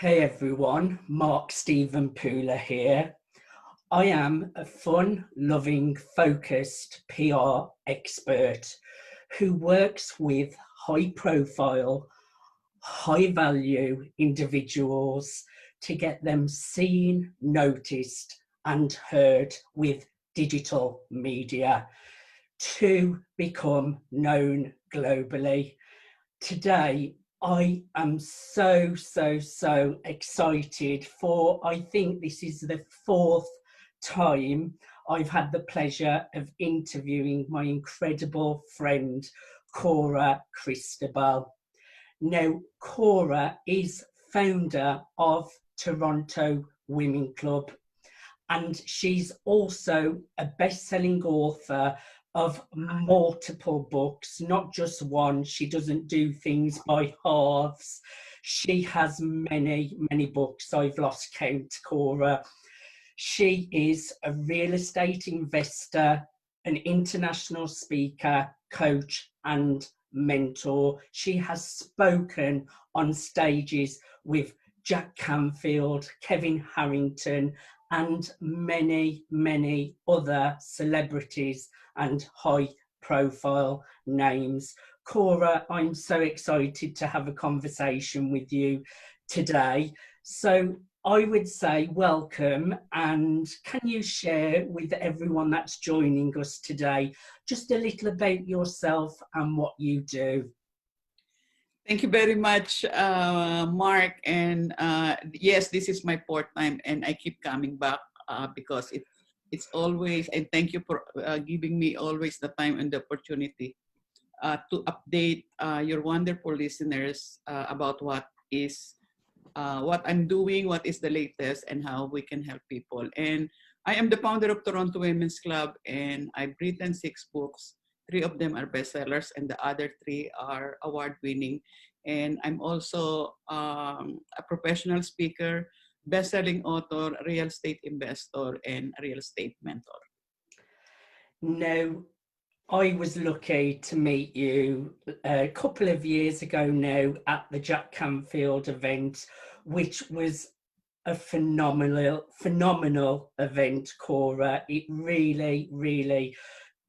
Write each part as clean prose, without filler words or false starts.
Hey everyone, Mark Stephen Pooler here. I am a fun-loving, focused PR expert who works with high-profile, high-value individuals to get them seen, noticed and heard with digital media to become known globally. Today, I am so excited for, I think this is the fourth time I've had the pleasure of interviewing my incredible friend, Cora Cristobal. Now, Cora is founder of Toronto Women Club, and she's also a best-selling author of multiple books, not just one. She doesn't do things by halves. She has many books. I've lost count, Cora. She is a real estate investor, an international speaker, coach, and mentor. She has spoken on stages with Jack Canfield, Kevin Harrington, and many other celebrities and high-profile names. Cora, I'm so excited to have a conversation with you today. So I would say welcome, and can you share with everyone that's joining us today just a little about yourself and what you do? Thank you very much, Mark. And yes, this is my fourth time, and I keep coming back because it's always, and thank you for giving me always the time and the opportunity to update your wonderful listeners about what I'm doing, what is the latest, and how we can help people. And I am the founder of Toronto Women's Club, and I've written 6 books. 3 of them are bestsellers, and the other 3 are award-winning. And I'm also a professional speaker, best-selling author, real estate investor, and a real estate mentor. Now, I was lucky to meet you a couple of years ago now at the Jack Canfield event, which was a phenomenal event, Cora. It really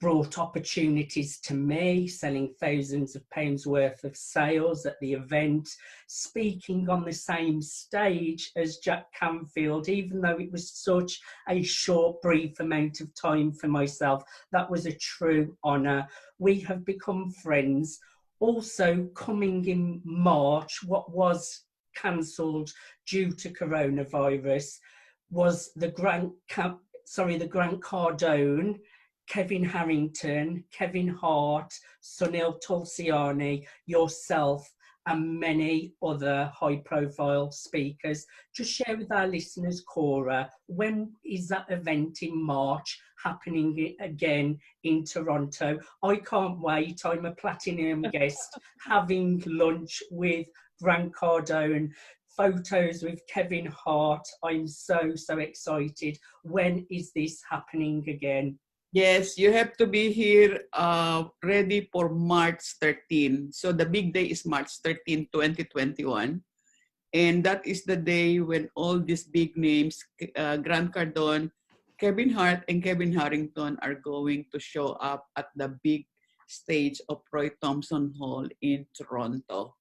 brought opportunities to me, selling thousands of pounds worth of sales at the event, speaking on the same stage as Jack Canfield, even though it was such a short, brief amount of time for myself. That was a true honour. We have become friends. Also, coming in March, what was cancelled due to coronavirus was the Grant Cardone, Kevin Harrington, Kevin Hart, Sunil Tulsiani, yourself, and many other high-profile speakers. Just share with our listeners, Cora, when is that event in March happening again in Toronto? I can't wait. I'm a platinum guest, having lunch with Grant Cardone, photos with Kevin Hart. I'm so excited. When is this happening again? Yes, you have to be here ready for March 13. So the big day is March 13, 2021. And that is the day when all these big names, Grant Cardone, Kevin Hart, and Kevin Harrington are going to show up at the big stage of Roy Thompson Hall in Toronto.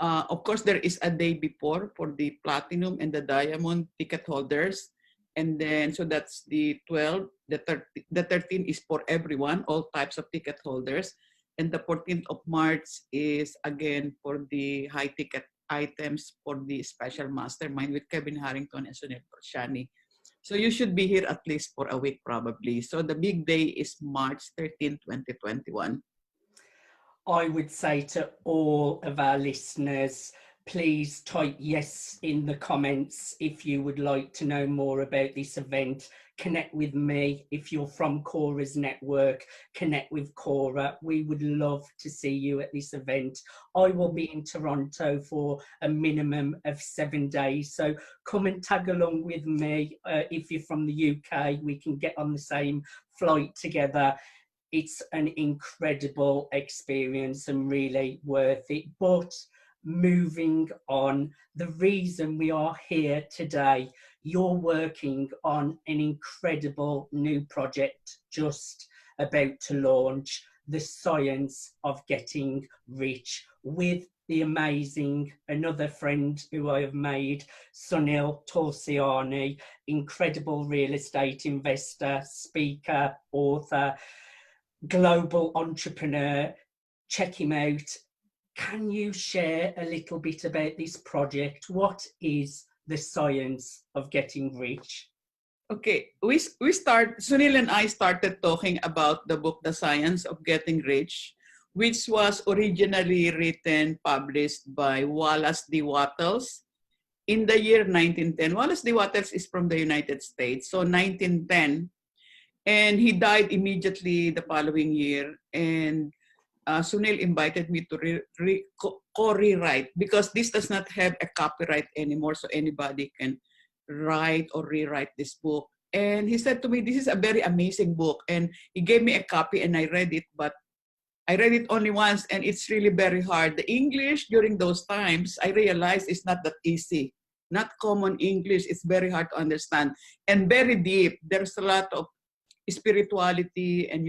Of course, there is a day before for the platinum and the diamond ticket holders. And then, so that's the 12, the 13 is for everyone, all types of ticket holders. And the 14th of March is again for the high ticket items for the special mastermind with Kevin Harrington and Sunil Tulsiani. So you should be here at least for a week probably. So the big day is March 13, 2021. I would say to all of our listeners, please type yes in the comments if you would like to know more about this event. Connect with me. If you're from Cora's network, connect with Cora. We would love to see you at this event. I will be in Toronto for a minimum of 7 days. So come and tag along with me. If you're from the UK, we can get on the same flight together. It's an incredible experience and really worth it. But moving on. The reason we are here today, you're working on an incredible new project just about to launch, The Science of Getting Rich, with the amazing, another friend who I have made, Sunil Tulsiani, incredible real estate investor, speaker, author, global entrepreneur. Check him out. Can you share a little bit about this project? What is The Science of Getting Rich? Okay, Sunil and I started talking about the book, The Science of Getting Rich, which was originally written, published by Wallace D. Wattles in the year 1910. Wallace D. Wattles is from the United States, so 1910. And he died immediately the following year. And Sunil invited me to co-rewrite, because this does not have a copyright anymore, so anybody can write or rewrite this book. And he said to me, this is a very amazing book. And he gave me a copy and I read it, but I read it only once and it's really very hard. The English during those times, I realized it's not that easy. Not common English, it's very hard to understand and very deep. There's a lot of spirituality and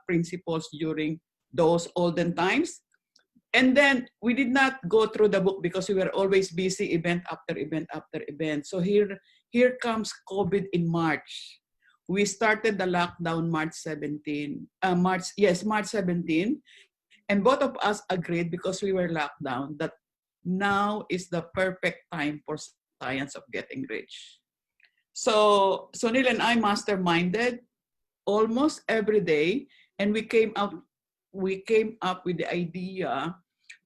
principles during those olden times. And then we did not go through the book because we were always busy, event after event after event. So here comes COVID in March. We started the lockdown March 17. March 17. And both of us agreed, because we were locked down, that now is the perfect time for Science of Getting Rich. So Sunil and I masterminded almost every day, and we came up with the idea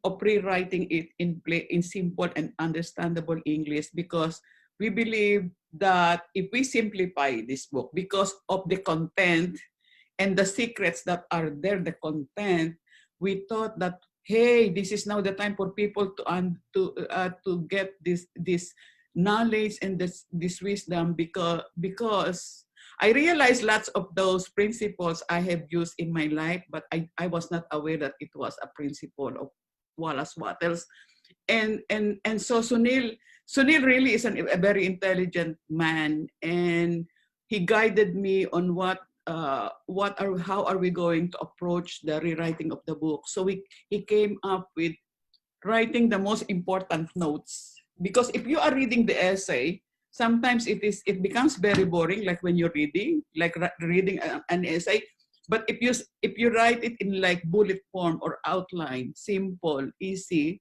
of rewriting it in simple and understandable English, because we believe that if we simplify this book, because of the content and the secrets that are there, the content, we thought that, hey, this is now the time for people to get this knowledge and this wisdom, because I realized lots of those principles I have used in my life, but I was not aware that it was a principle of Wallace Wattles. And so Sunil really is a very intelligent man, and he guided me on how are we going to approach the rewriting of the book. So he came up with writing the most important notes, because if you are reading the essay, sometimes it becomes very boring, like when you're reading an essay. But if you write it in like bullet form or outline, simple, easy,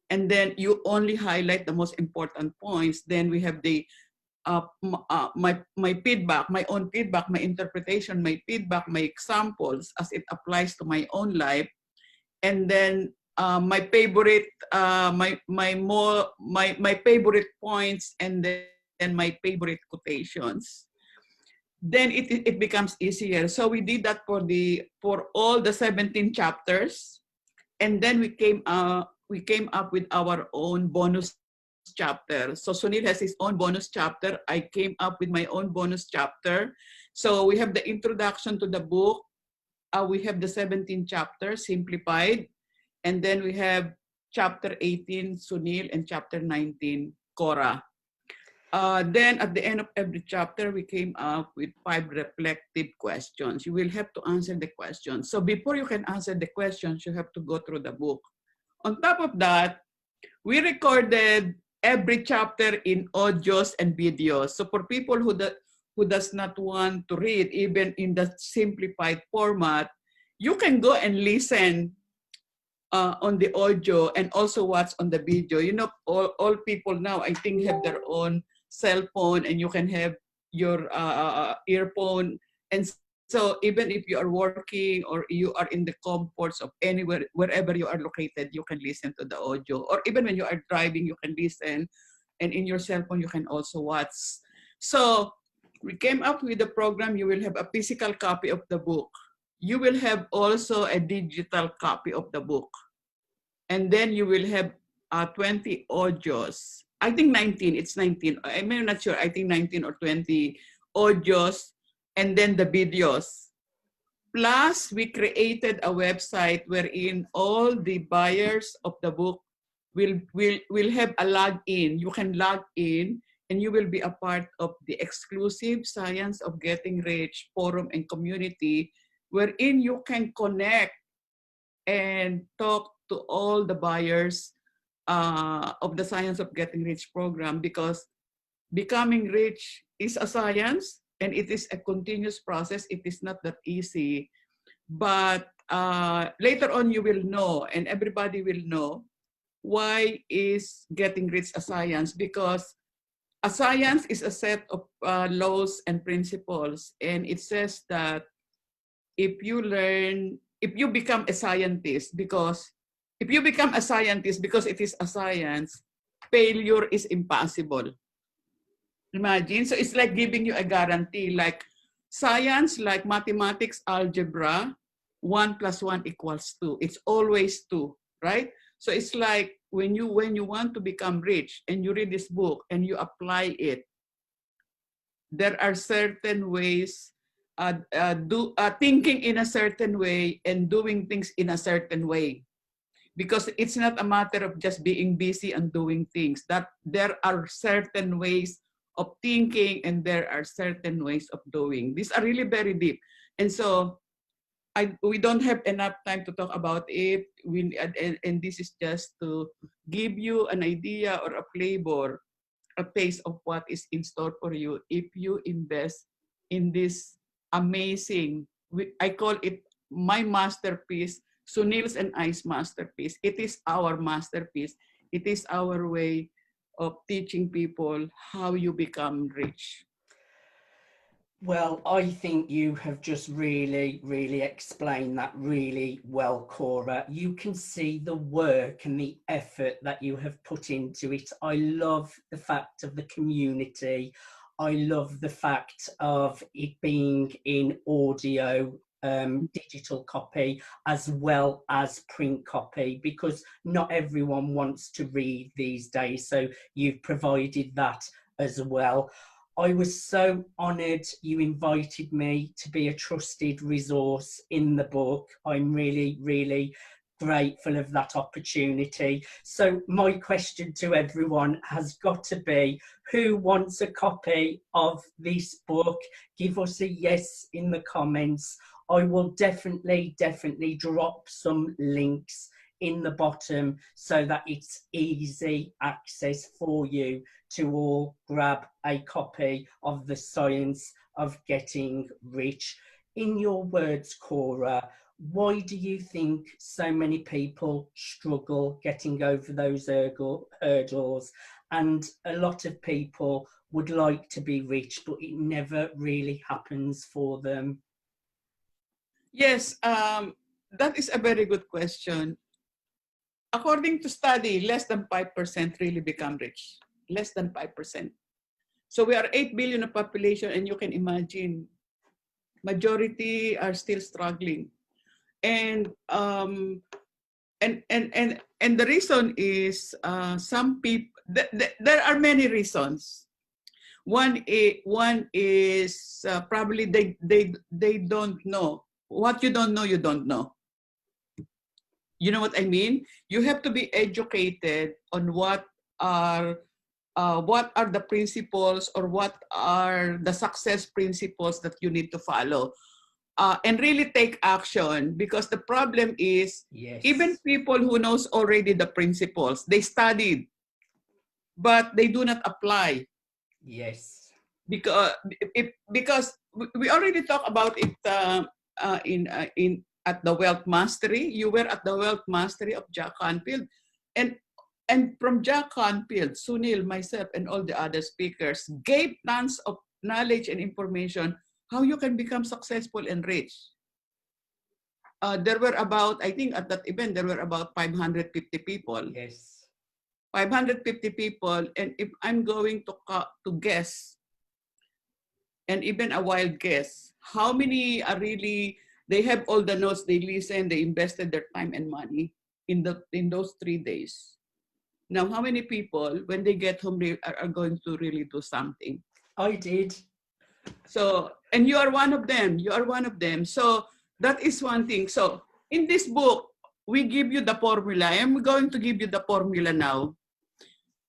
and then you only highlight the most important points, then we have the my feedback, my own feedback, my interpretation, my feedback, my examples as it applies to my own life, and then my favorite my favorite points, and then my favorite quotations. Then it becomes easier. So we did that for all the 17 chapters, and then we came up with our own bonus chapter. So Sunil has his own bonus chapter. I came up with my own bonus chapter. So we have the introduction to the book. We have the 17 chapters simplified, and then we have chapter 18 Sunil and chapter 19 Cora. Then at the end of every chapter, we came up with 5 reflective questions. You will have to answer the questions. So before you can answer the questions, you have to go through the book. On top of that, we recorded every chapter in audios and videos. So for people who does not want to read, even in the simplified format, you can go and listen on the audio and also watch on the video. You know, all people now, I think, have their own cell phone, and you can have your earphone. And so even if you are working or you are in the comforts of anywhere, wherever you are located, you can listen to the audio. Or even when you are driving, you can listen. And in your cell phone, you can also watch. So we came up with a program. You will have a physical copy of the book. You will have also a digital copy of the book. And then you will have 20 audios. I think 19, it's 19. I'm not sure, I think 19 or 20 audios, and then the videos. Plus, we created a website wherein all the buyers of the book will have a login. You can log in and you will be a part of the exclusive Science of Getting Rich forum and community, wherein you can connect and talk to all the buyers of the Science of Getting Rich program, because becoming rich is a science and it is a continuous process. It is not that easy. But later on you will know, and everybody will know, why is getting rich a science? Because a science is a set of laws and principles. And it says that if you become a scientist, because if you become a scientist because it is a science, failure is impossible. Imagine, so it's like giving you a guarantee, like science, like mathematics, algebra, 1 + 1 = 2. It's always 2, right? So it's like when you want to become rich and you read this book and you apply it, there are certain ways, thinking in a certain way and doing things in a certain way. Because it's not a matter of just being busy and doing things. That there are certain ways of thinking and there are certain ways of doing. These are really very deep. And so we don't have enough time to talk about it. And this is just to give you an idea or a flavor, a taste of what is in store for you if you invest in this amazing, I call it my masterpiece, Sunil's and I's masterpiece. It is our masterpiece. It is our way of teaching people how you become rich. Well, I think you have just really, really explained that really well, Cora. You can see the work and the effort that you have put into it. I love the fact of the community. I love the fact of it being in audio, digital copy, as well as print copy, because not everyone wants to read these days. So you've provided that as well. I was so honoured you invited me to be a trusted resource in the book. I'm really, really grateful of that opportunity. So my question to everyone has got to be, who wants a copy of this book? Give us a yes in the comments. I will definitely drop some links in the bottom so that it's easy access for you to all grab a copy of The Science of Getting Rich. In your words, Cora, why do you think so many people struggle getting over those hurdles? And a lot of people would like to be rich, but it never really happens for them. Yes, that is a very good question. According to study, less than 5% really become rich. Less than 5%. So we are 8 billion of population, and you can imagine majority are still struggling. And the reason is some people, there are many reasons. One is probably they don't know. What you don't know, you don't know. You know what I mean? You have to be educated on what are the principles, or what are the success principles that you need to follow, and really take action. Because the problem is, yes, even people who knows already the principles, they studied, but they do not apply. Yes. Because we already talked about it in at the Wealth Mastery. You were at the Wealth Mastery of Jack Canfield. And from Jack Canfield, Sunil, myself, and all the other speakers gave tons of knowledge and information how you can become successful and rich. There were about, I think at that event, there were about 550 people. Yes. 550 people. And if I'm going to guess, and even a wild guess, how many are really, they have all the notes, they listen, they invested their time and money in those 3 days. Now, how many people, when they get home, they are going to really do something? I did. So, and you are one of them. You are one of them. So that is one thing. So in this book, we give you the formula. I'm going to give you the formula now.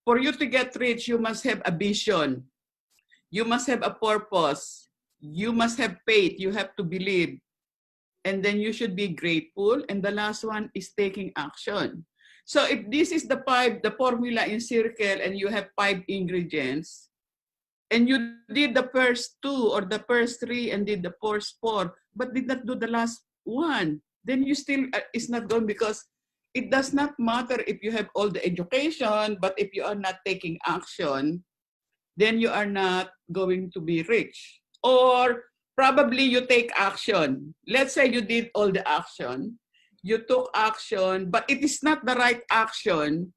For you to get rich, you must have a vision. You must have a purpose. You must have faith. You have to believe. And then you should be grateful. And the last one is taking action. So if this is the formula in circle, and you have 5 ingredients, and you did the first 2 or the first 3 and did the first 4, but did not do the last one, then you still is not going, because it does not matter if you have all the education, but if you are not taking action, then you are not going to be rich. Or probably you take action. Let's say you did all the action, you took action, but it is not the right action,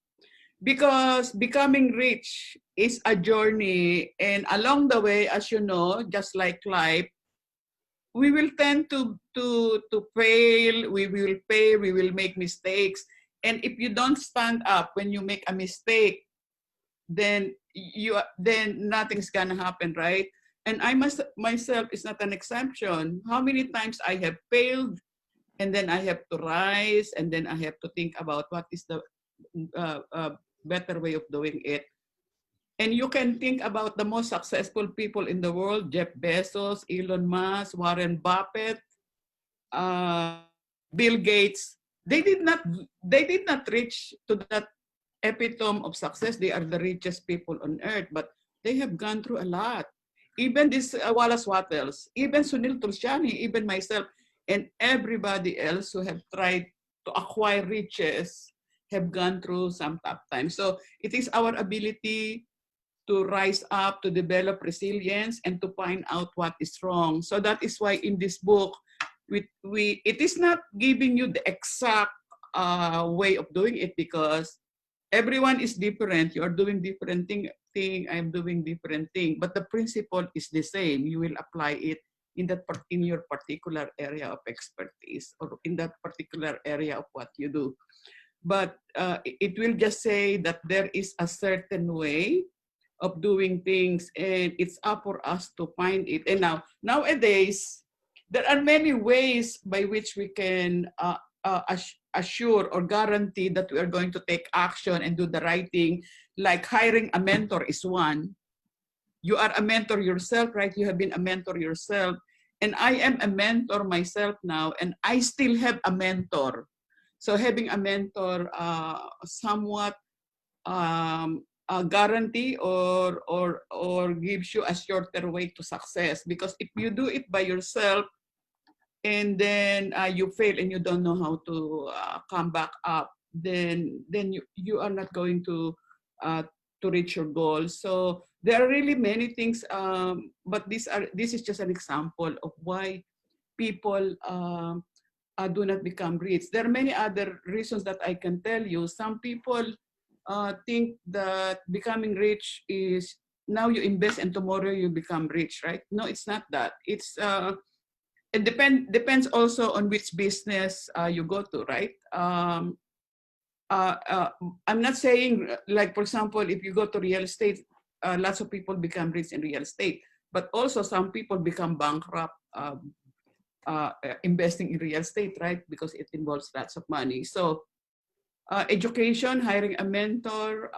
because becoming rich is a journey. And along the way, as you know, just like life, we will tend to fail, we will fail, we will make mistakes. And if you don't stand up when you make a mistake, then nothing's gonna happen, right? And I myself is not an exception. How many times I have failed, and then I have to rise, and then I have to think about what is the better way of doing it. And you can think about the most successful people in the world: Jeff Bezos, Elon Musk, Warren Buffett, Bill Gates. They did not reach to that epitome of success. They are the richest people on earth, but they have gone through a lot. Even this Wallace Wattles, even Sunil Tulsiani, even myself, and everybody else who have tried to acquire riches have gone through some tough times. So it is our ability to rise up, to develop resilience, and to find out what is wrong. So that is why in this book, it is not giving you the exact way of doing it, because everyone is different. You are doing different thing. I'm doing different thing. But the principle is the same. You will apply it in your particular area of expertise, or in that particular area of what you do. But it will just say that there is a certain way of doing things, and it's up for us to find it. And nowadays, there are many ways by which we can assure or guarantee that we are going to take action and do the right thing. Like hiring a mentor is one. You are a mentor yourself, right? You have been a mentor yourself. And I am a mentor myself now, and I still have a mentor. So having a mentor somewhat a guarantee or gives you a shorter way to success. Because if you do it by yourself, and then you fail and you don't know how to come back up, then you are not going to reach your goal. So there are really many things, but this is just an example of why people do not become rich. There are many other reasons that I can tell you. Some people think that becoming rich is now you invest and tomorrow you become rich, right? No, it's not that. It's it depends also on which business you go to, right? I'm not saying, like, for example, if you go to real estate, lots of people become rich in real estate, but also some people become bankrupt investing in real estate, right? Because it involves lots of money. So education, hiring a mentor,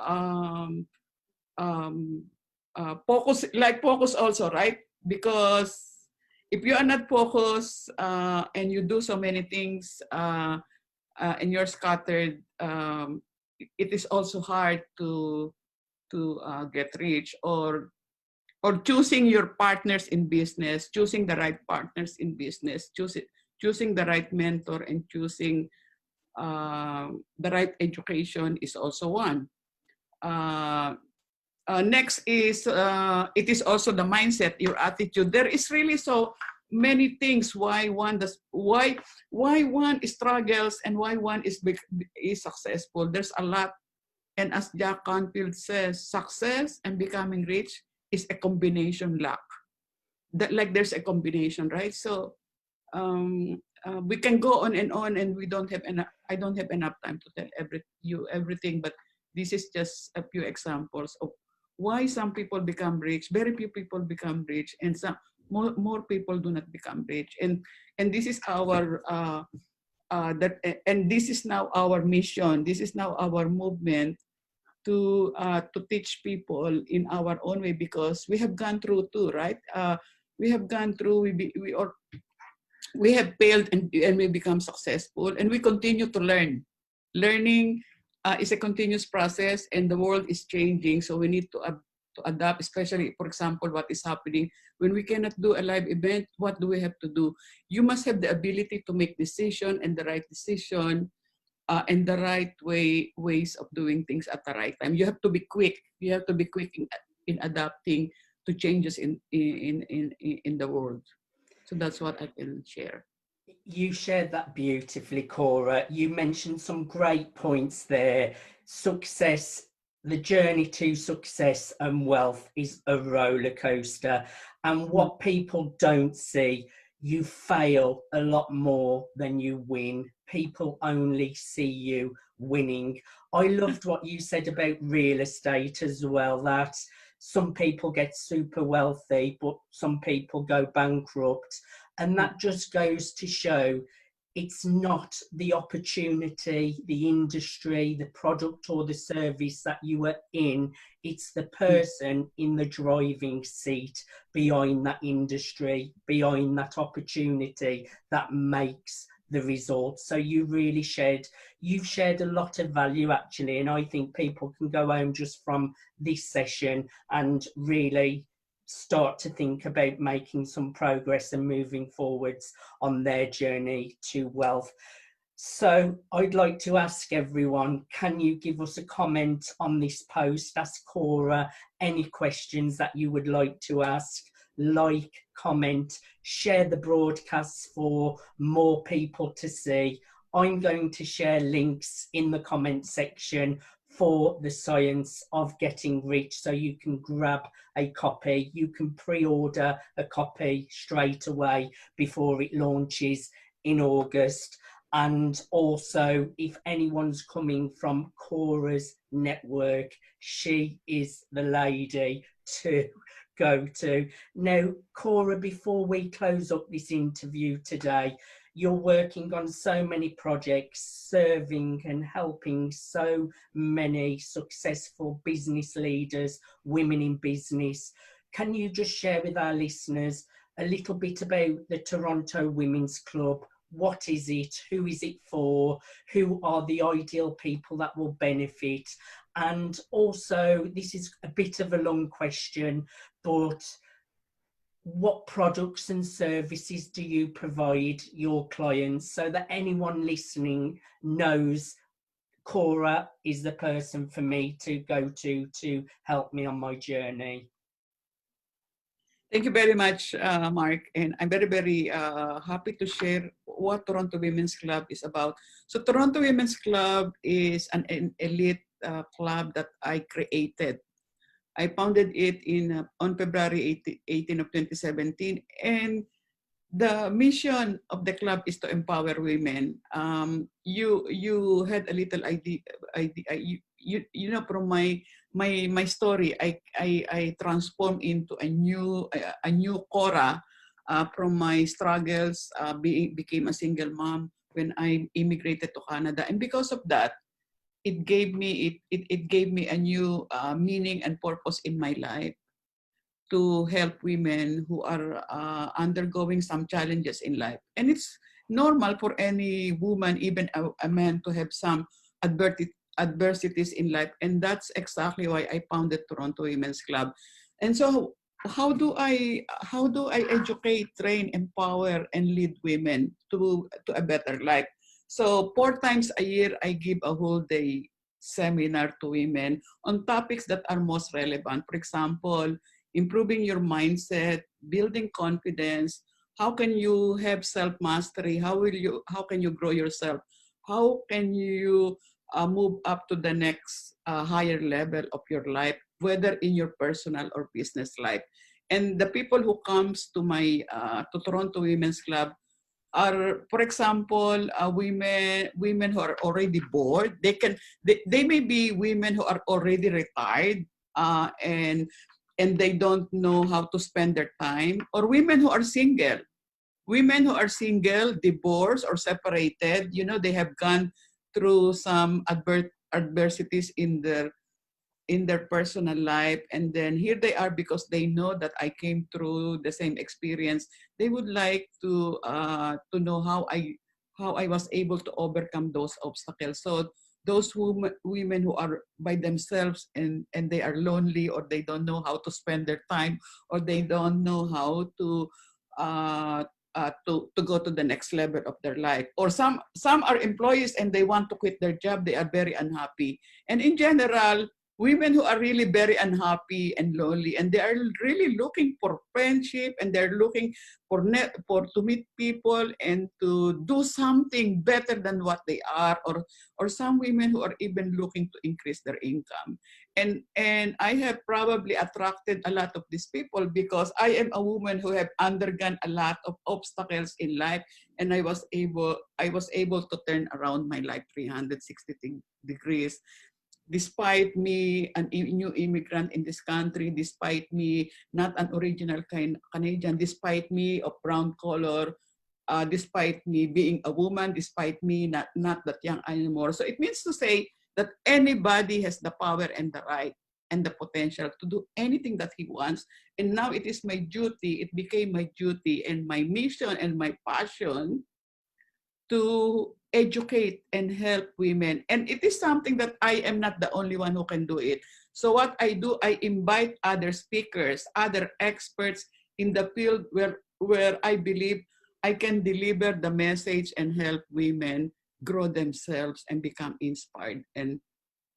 focus also, right? Because if you are not focused and you do so many things and you're scattered, it is also hard to get rich. Or choosing your partners in business, choosing the right partners in business, choosing the right mentor, and choosing the right education is also one. Next is, it is also the mindset, your attitude. There is really so many things why one struggles and why one is successful. There's a lot. And as Jack Canfield says, success and becoming rich is a combination luck. Like there's a combination, right? So we can go on, and we don't have enough. I don't have enough time to tell everything, but this is just a few examples of why some people become rich. Very few people become rich, and some more people do not become rich. And this is our and this is now our mission. This is now our movement to teach people in our own way, because we have gone through too, right? We have gone through. We have failed and we become successful, and we continue to learn. Learning is a continuous process, and the world is changing, so we need to adapt, especially, for example, what is happening when we cannot do a live event. What do we have to do? You must have the ability to make decision, and the right decision, and the right ways of doing things at the right time. You have to be quick. You have to be quick in adapting to changes in the world. So that's what I can share. You shared that beautifully, Cora. You mentioned some great points there. Success, the journey to success and wealth is a roller coaster. And what people don't see, you fail a lot more than you win. People only see you winning. I loved what you said about real estate as well, that some people get super wealthy, but some people go bankrupt. And that just goes to show it's not the opportunity, the industry, the product or the service that you are in. It's the person in the driving seat behind that industry, behind that opportunity that makes the results. So you've shared a lot of value actually, and I think people can go home just from this session and really start to think about making some progress and moving forwards on their journey to wealth. So I'd like to ask everyone, can you give us a comment on this post? Ask Cora any questions that you would like to ask. Like, comment, share the broadcasts for more people to see. I'm going to share links in the comment section for the Science of Getting Rich, so you can grab a copy. You can pre-order a copy straight away before it launches in August. And also, if anyone's coming from Cora's network, she is the lady to go to. Now, Cora, before we close up this interview today, you're working on so many projects, serving and helping so many successful business leaders, women in business. Can you just share with our listeners a little bit about the Toronto Women's Club? What is it? Who is it for? Who are the ideal people that will benefit? And also, this is a bit of a long question, but what products and services do you provide your clients so that anyone listening knows Cora is the person for me to go to help me on my journey? Thank you very much, Mark. And I'm very, very happy to share what Toronto Women's Club is about. So Toronto Women's Club is an elite club that I created. I founded it on February 18 of 2017, and the mission of the club is to empower women. You had a little idea you know, from my story, I transformed into a new Cora from my struggles. Became a single mom when I immigrated to Canada, and because of that, it gave me a new meaning and purpose in my life to help women who are undergoing some challenges in life. And it's normal for any woman, even a man, to have some adversities in life. And that's exactly why I founded Toronto Women's Club. And so how do I educate, train, empower, and lead women to a better life? So 4 times a year, I give a whole day seminar to women on topics that are most relevant. For example, improving your mindset, building confidence. How can you have self-mastery? How can you grow yourself? How can you move up to the next higher level of your life, whether in your personal or business life? And the people who comes to my to Toronto Women's Club are, for example, women who are already bored. They may be women who are already retired and they don't know how to spend their time, or women who are single. women who are single, divorced, or separated, they have gone through some adversities in their personal life, and then here they are because they know that I came through the same experience. They would like to know how I was able to overcome those obstacles. So those women who are by themselves and they are lonely, or they don't know how to spend their time, or they don't know how uh, to go to the next level of their life, or some are employees and they want to quit their job. They are very unhappy, and in general, women who are really very unhappy and lonely, and they are really looking for friendship, and they're looking for to meet people and to do something better than what they are, or some women who are even looking to increase their income. And I have probably attracted a lot of these people because I am a woman who have undergone a lot of obstacles in life, and I was able to turn around my life 360 degrees. Despite me, a new immigrant in this country, despite me not an original Canadian, despite me of brown color, despite me being a woman, despite me not that young anymore. So it means to say that anybody has the power and the right and the potential to do anything that he wants. And now it is my duty, it became my duty and my mission and my passion to educate and help women. And it is something that I am not the only one who can do it. So what I do, I invite other speakers, other experts in the field where I believe I can deliver the message and help women grow themselves and become inspired and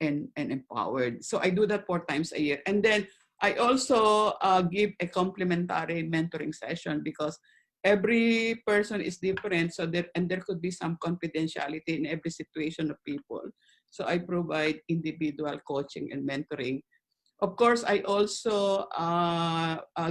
empowered. So I do that 4 times a year. And then I also give a complimentary mentoring session because every person is different. So there could be some confidentiality in every situation of people. So I provide individual coaching and mentoring. Of course, I also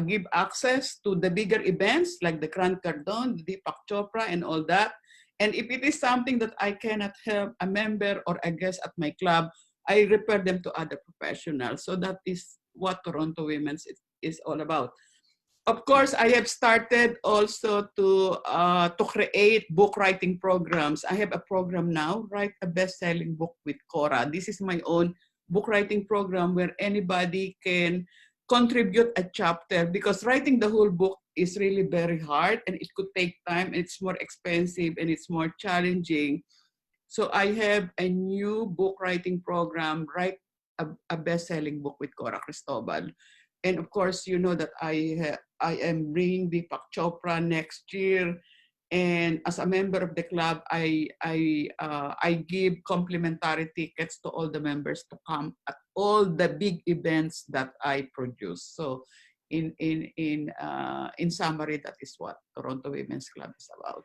give access to the bigger events like the Grand Cardone, the Deepak Chopra, and all that. And if it is something that I cannot help a member or a guest at my club, I refer them to other professionals. So that is what Toronto Women's is all about. Of course, I have started also to create book writing programs. I have a program now, Write a Best-Selling Book with Cora. This is my own book writing program where anybody can contribute a chapter, because writing the whole book is really very hard and it could take time, it's more expensive and it's more challenging. So I have a new book writing program, Write a Best-Selling Book with Cora Cristobal. And of course, you know that I am bringing Deepak Chopra next year. And as a member of the club, I give complimentary tickets to all the members to come at all the big events that I produce. So in summary, that is what Toronto Women's Club is about.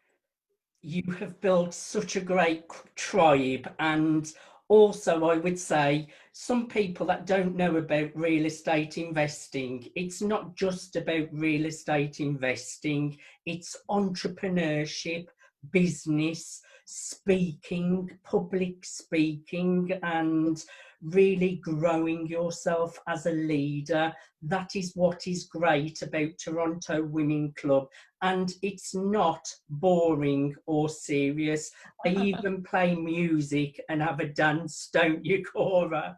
You have built such a great tribe, and also I would say some people that don't know about real estate investing, it's not just about real estate investing, it's entrepreneurship, business, speaking, public speaking, and really growing yourself as a leader. That is what is great about Toronto Women Club. And it's not boring or serious. I even play music and have a dance, don't you, Cora?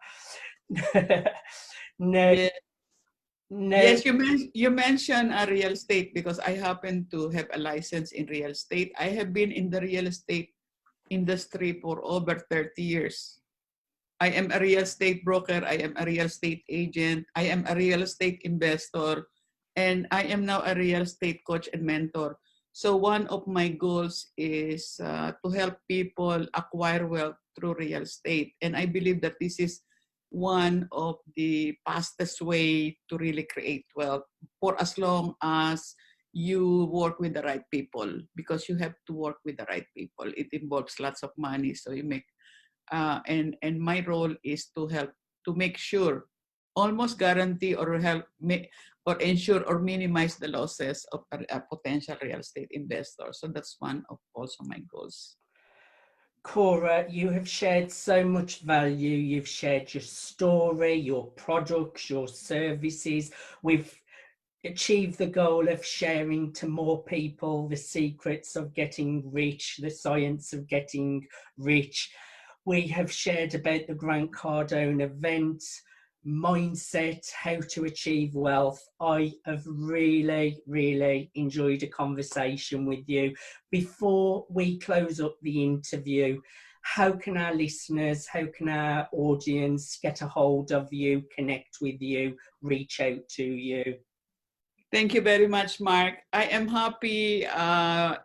No, Yes. no. Yes, you mentioned real estate because I happen to have a license in real estate. I have been in the real estate industry for over 30 years. I am a real estate broker, I am a real estate agent, I am a real estate investor, and I am now a real estate coach and mentor. So one of my goals is to help people acquire wealth through real estate. And I believe that this is one of the fastest way to really create wealth, for as long as you work with the right people, because you have to work with the right people. It involves lots of money, so you make and my role is to help to make sure, almost guarantee or help or ensure or minimize the losses of a potential real estate investor. So that's one of also my goals. Cora, you have shared so much value. You've shared your story, your products, your services. We've achieve the goal of sharing to more people the secrets of getting rich, the science of getting rich. We have shared about the Grant Cardone event, mindset, how to achieve wealth. I have really, really enjoyed a conversation with you. Before we close up the interview, how can our listeners, how can our audience get a hold of you, connect with you, reach out to you? Thank you very much, Mark. I am happy to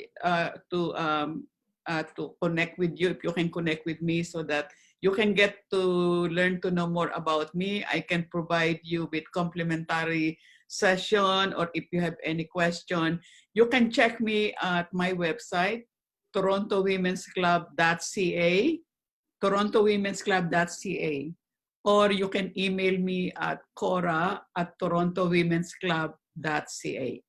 connect with you, if you can connect with me, so that you can get to learn to know more about me. I can provide you with complimentary session, or if you have any question, you can check me at my website, torontowomensclub.ca, torontowomensclub.ca, or you can email me at cora@torontowomensclub.ca.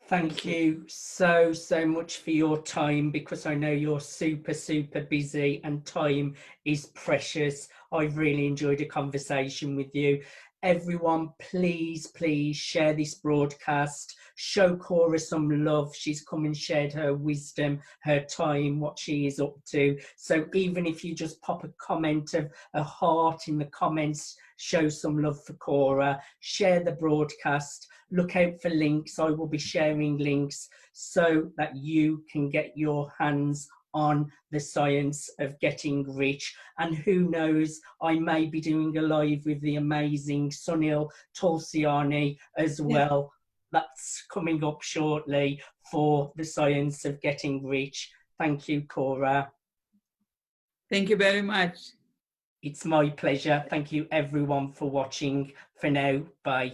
Thank you so, so much for your time, because I know you're super, super busy and time is precious. I've really enjoyed a conversation with you. Everyone, please, please share this broadcast. Show Cora some love. She's come and shared her wisdom, her time, what she is up to. So even if you just pop a comment of a heart in the comments, show some love for Cora. Share the broadcast. Look out for links. I will be sharing links so that you can get your hands on the science of getting rich. And who knows, I may be doing a live with the amazing Sunil Tulsiani as well. That's coming up shortly for the science of getting rich. Thank you, Cora. Thank you very much. It's my pleasure. Thank you everyone for watching. For now, bye.